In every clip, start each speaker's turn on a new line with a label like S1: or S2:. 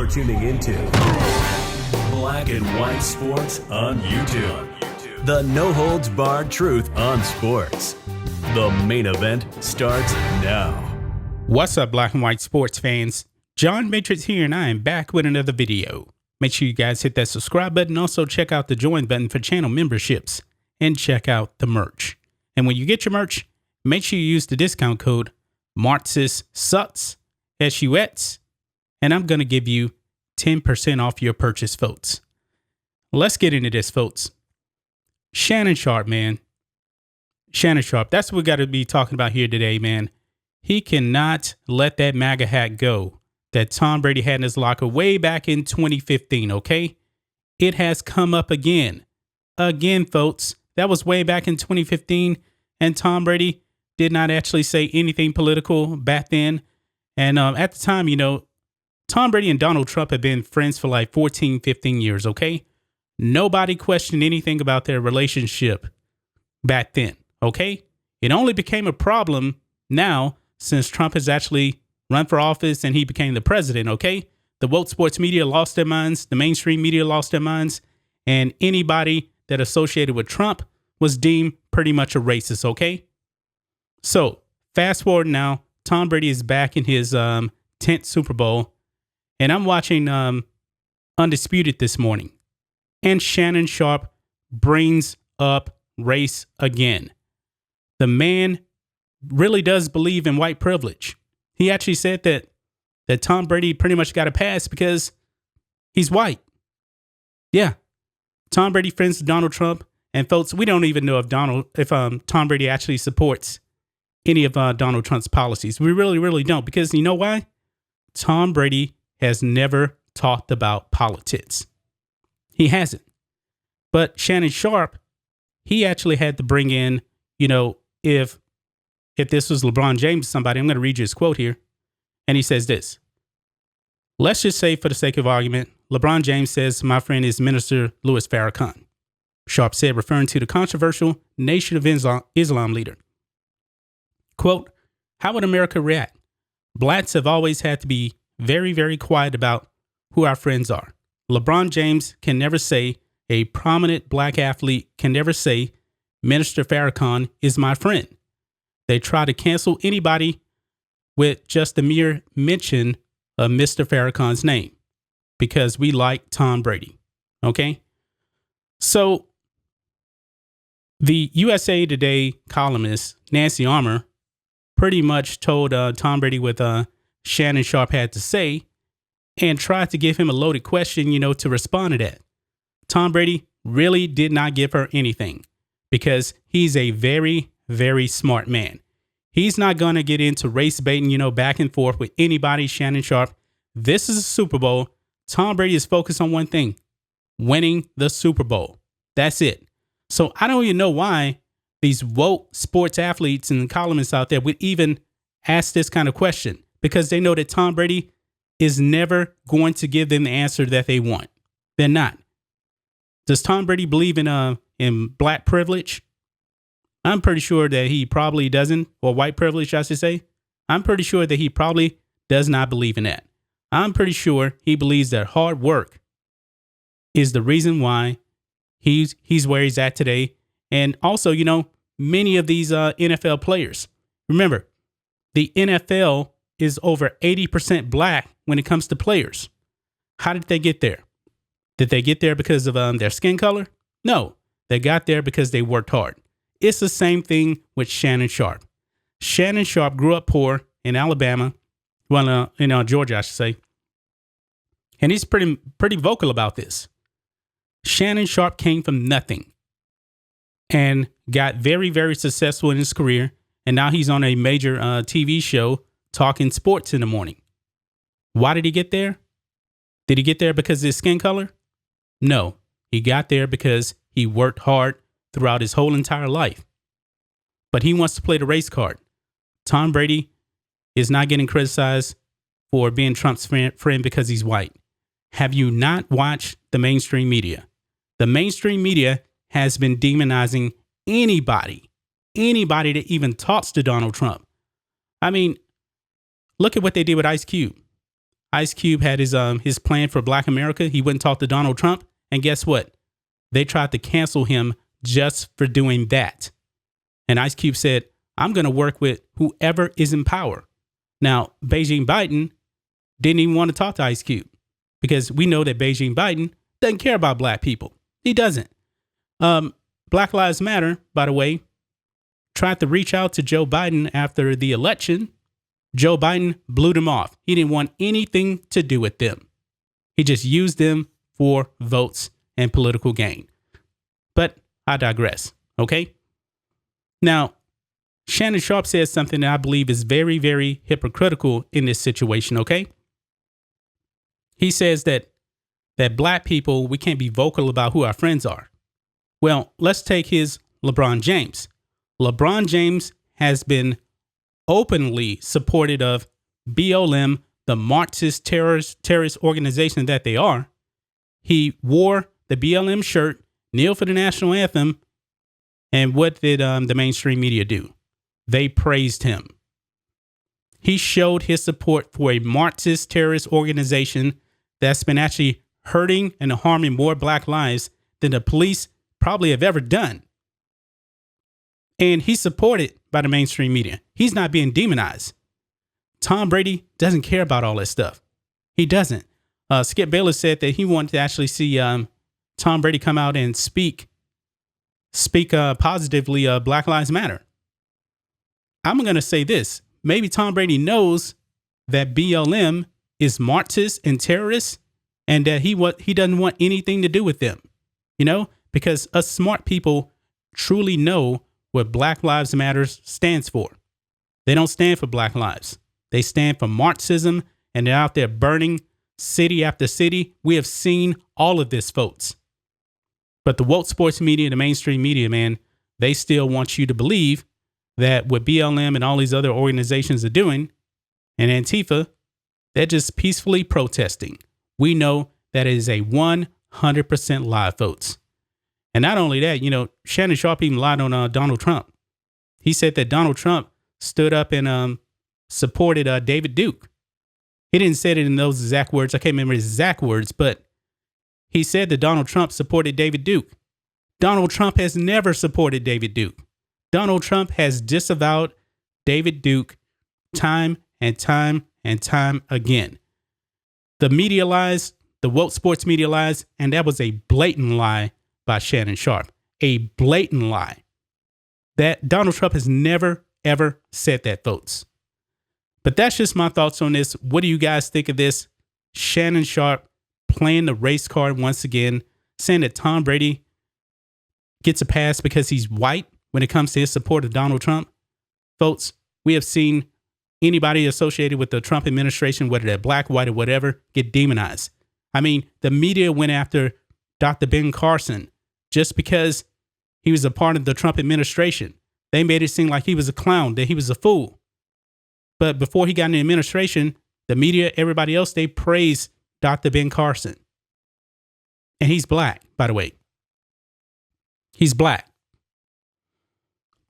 S1: You're tuning into Black and White Sports on YouTube. The no-holds-barred truth on sports. The main event starts now.
S2: What's up, Black and White Sports fans? John MATRIXX here, and I am back with another video. Make sure you guys hit that subscribe button. Also, check out the join button for channel memberships. And check out the merch. And when you get your merch, make sure you use the discount code MATRIXX, sjw'woke, and I'm going to give you 10% off your purchase, folks. Let's get into this, folks. Shannon Sharpe, man. Shannon Sharpe, that's what we got to be talking about here today, man. He cannot let that MAGA hat go that Tom Brady had in his locker way back in 2015, okay? It has come up again. Again, folks. That was way back in 2015, and Tom Brady did not actually say anything political back then. And at the time, you know, Tom Brady and Donald Trump have been friends for like 14, 15 years, okay? Nobody questioned anything about their relationship back then, okay? It only became a problem now since Trump has actually run for office and he became the president, okay? The woke sports media lost their minds. The mainstream media lost their minds. And anybody that associated with Trump was deemed pretty much a racist, okay? So, fast forward now, Tom Brady is back in his 10th Super Bowl, and I'm watching Undisputed this morning, and Shannon Sharpe brings up race again. The man really does believe in white privilege. He actually said that Tom Brady pretty much got a pass because he's white. Yeah. Tom Brady friends with Donald Trump, and folks, we don't even know if Tom Brady actually supports any of Donald Trump's policies. We really don't, because you know why? Tom Brady has never talked about politics. He hasn't. But Shannon Sharpe, he actually had to bring in, you know, if this was LeBron James or somebody, I'm going to read you his quote here, and he says this. Let's just say, for the sake of argument, LeBron James says, my friend is Minister Louis Farrakhan. Sharpe said, referring to the controversial Nation of Islam leader. Quote, how would America react? Blacks have always had to be very quiet about who our friends are. LeBron James can never say, a prominent black athlete can never say, Minister Farrakhan is my friend. They try to cancel anybody with just the mere mention of Mr. Farrakhan's name because we like Tom Brady. Okay? So the USA Today columnist, Nancy Armour, pretty much told Tom Brady what Shannon Sharpe had to say and tried to give him a loaded question, you know, to respond to that. Tom Brady really did not give her anything because he's a very smart man. He's not going to get into race baiting, you know, back and forth with anybody, Shannon Sharpe. This is a Super Bowl. Tom Brady is focused on one thing, winning the Super Bowl. That's it. So I don't even know why these woke sports athletes and columnists out there would even ask this kind of question, because they know that Tom Brady is never going to give them the answer that they want. They're not. Does Tom Brady believe in black privilege? I'm pretty sure that he probably doesn't, or white privilege, I should say. I'm pretty sure that he probably does not believe in that. I'm pretty sure he believes that hard work is the reason why he's where he's at today. And also, you know, many of these NFL players, remember, the NFL is over 80% black when it comes to players. How did they get there? Did they get there because of their skin color? No, they got there because they worked hard. It's the same thing with Shannon Sharpe. Shannon Sharpe grew up poor in Alabama, well, in Georgia, I should say. And he's pretty vocal about this. Shannon Sharpe came from nothing and got very successful in his career. And now he's on a major TV show talking sports in the morning. Why did he get there? Did he get there because of his skin color? No, he got there because he worked hard throughout his whole entire life. But he wants to play the race card. Tom Brady is not getting criticized for being Trump's friend because he's white. Have you not watched the mainstream media? The mainstream media has been demonizing anybody that even talks to Donald Trump. I mean, look at what they did with Ice Cube. Ice Cube had his plan for Black America. He wouldn't talk to Donald Trump. And guess what? They tried to cancel him just for doing that. And Ice Cube said, I'm going to work with whoever is in power. Now, Beijing Biden didn't even want to talk to Ice Cube because we know that Beijing Biden doesn't care about black people. He doesn't. Black Lives Matter, by the way, tried to reach out to Joe Biden after the election. Joe Biden blew them off. He didn't want anything to do with them. He just used them for votes and political gain. But I digress, okay? Now, Shannon Sharpe says something that I believe is very, very hypocritical in this situation, okay? He says that black people, we can't be vocal about who our friends are. Well, let's take his LeBron James. LeBron James has been openly supportive of BLM, the Marxist terrorist organization that they are. He wore the BLM shirt, kneeled for the national anthem, and what did the mainstream media do? They praised him. He showed his support for a Marxist terrorist organization that's been actually hurting and harming more black lives than the police probably have ever done. And he's supported by the mainstream media. He's not being demonized. Tom Brady doesn't care about all that stuff. He doesn't. Skip Bayless said that he wanted to actually see Tom Brady come out and speak positively of Black Lives Matter. I'm going to say this. Maybe Tom Brady knows that BLM is Marxist and terrorist and that he doesn't want anything to do with them, you know, because us smart people truly know what Black Lives Matter stands for. They don't stand for Black lives. They stand for Marxism, and they're out there burning city after city. We have seen all of this, folks. But the woke sports media, the mainstream media, man, they still want you to believe that what BLM and all these other organizations are doing, and Antifa, they're just peacefully protesting. We know that it is a 100% lie, folks. And not only that, you know, Shannon Sharpe even lied on Donald Trump. He said that Donald Trump stood up and supported David Duke. He didn't say it in those exact words. I can't remember his exact words, but he said that Donald Trump supported David Duke. Donald Trump has never supported David Duke. Donald Trump has disavowed David Duke time and time and time again. The media lies, the woke sports media lies, and that was a blatant lie by Shannon Sharpe. A blatant lie. That Donald Trump has never, ever said that, folks. But that's just my thoughts on this. What do you guys think of this? Shannon Sharpe playing the race card once again, saying that Tom Brady gets a pass because he's white when it comes to his support of Donald Trump. Folks, we have seen anybody associated with the Trump administration, whether they're black, white, or whatever, get demonized. I mean, the media went after Dr. Ben Carson just because he was a part of the Trump administration. They made it seem like he was a clown, that he was a fool. But before he got in the administration, the media, everybody else, they praised Dr. Ben Carson. And he's black, by the way. He's black.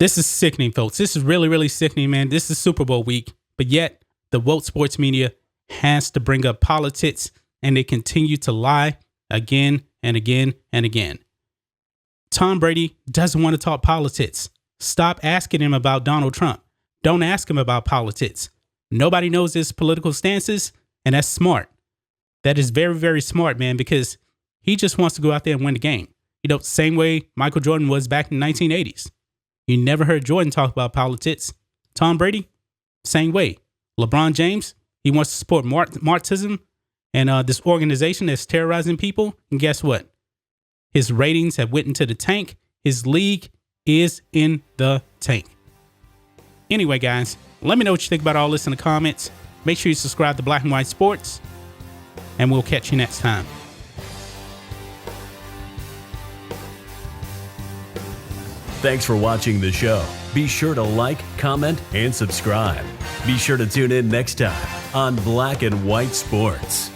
S2: This is sickening, folks. This is really, really sickening, man. This is Super Bowl week. But yet, the woke sports media has to bring up politics, and they continue to lie again and again and again. Tom Brady doesn't want to talk politics. Stop asking him about Donald Trump. Don't ask him about politics. Nobody knows his political stances, and that's smart. That is very, very smart, man, because he just wants to go out there and win the game. You know, same way Michael Jordan was back in the 1980s. You never heard Jordan talk about politics. Tom Brady, same way. LeBron James, he wants to support Marxism and this organization that's terrorizing people. And guess what? His ratings have went into the tank. His league is in the tank. Anyway, guys, let me know what you think about all this in the comments. Make sure you subscribe to Black and White Sports, and we'll catch you next time.
S1: Thanks for watching the show. Be sure to like, comment, and subscribe. Be sure to tune in next time on Black and White Sports.